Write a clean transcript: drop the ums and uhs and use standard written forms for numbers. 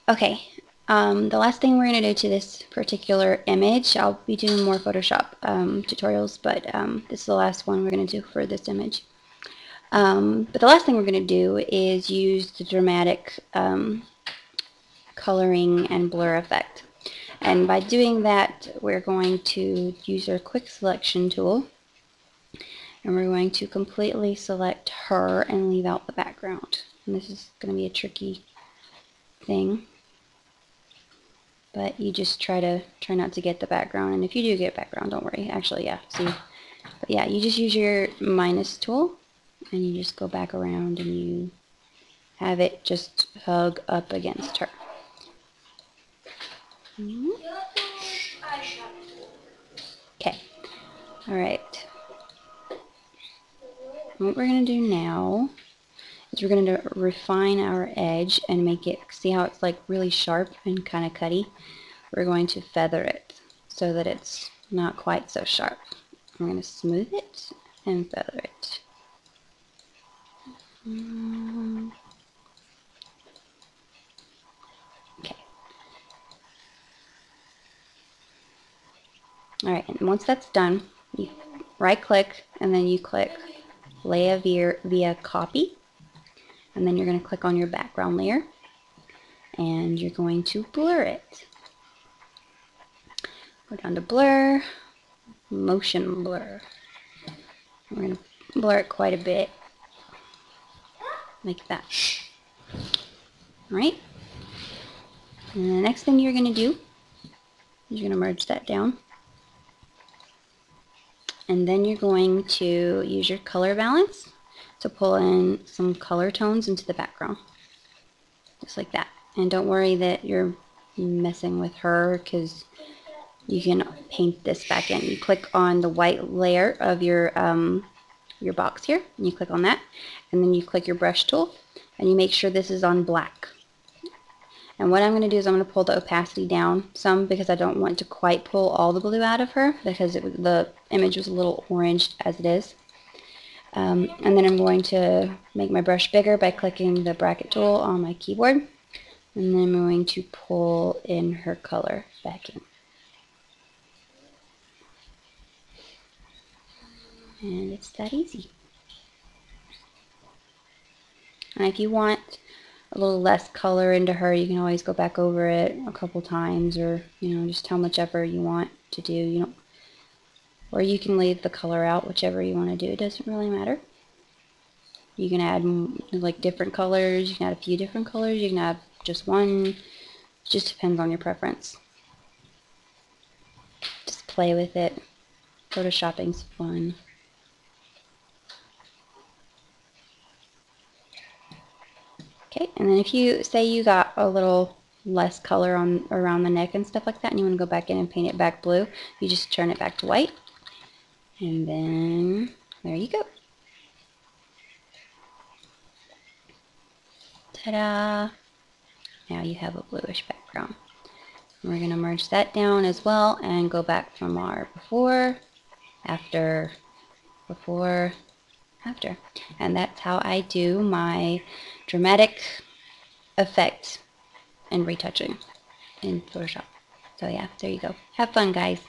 Okay, the last thing we're going to do to this particular image, I'll be doing more Photoshop tutorials, but this is the last one we're going to do for this image. But the last thing we're going to do is use the dramatic coloring and blur effect. And by doing that, we're going to use our quick selection tool, and we're going to completely select her and leave out the background. And this is going to be a tricky thing, but you just try not to get the background, and if you do get background, don't worry. Actually, yeah, see, but yeah, you just use your minus tool and you just go back around and you have it just hug up against her. Okay, all right. What we're going to do now is we're going to refine our edge and make it, see how it's like really sharp and kind of cutty? We're going to feather it so that it's not quite so sharp. We're going to smooth it and feather it. Okay. Alright, and once that's done, you right click and then you click layer via copy, and then you're going to click on your background layer and you're going to blur it. Go down to blur, motion blur. We're going to blur it quite a bit, like that. Alright, and the next thing you're going to do is you're going to merge that down, and then you're going to use your color balance to pull in some color tones into the background, just like that. And don't worry that you're messing with her, because you can paint this back in. You click on the white layer of your box here, and you click on that, and then you click your brush tool and you make sure this is on black. And what I'm going to do is I'm going to pull the opacity down some, because I don't want to quite pull all the blue out of her, because the image was a little orange as it is. And then I'm going to make my brush bigger by clicking the bracket tool on my keyboard, and then I'm going to pull in her color back in. And it's that easy. And if you want a little less color into her, you can always go back over it a couple times, or just how much ever you want to do. Or you can leave the color out, whichever you want to do. It doesn't really matter. You can add like different colors. You can add a few different colors. You can add just one. It just depends on your preference. Just play with it. Photoshopping's fun. Okay, and then if you say you got a little less color on around the neck and stuff like that, and you want to go back in and paint it back blue, you just turn it back to white, and then there you go. Ta-da! Now you have a bluish background. And we're going to merge that down as well and go back from our before, after, before, after. And that's how I do my dramatic effect and retouching in Photoshop. So yeah, there you go. Have fun, guys.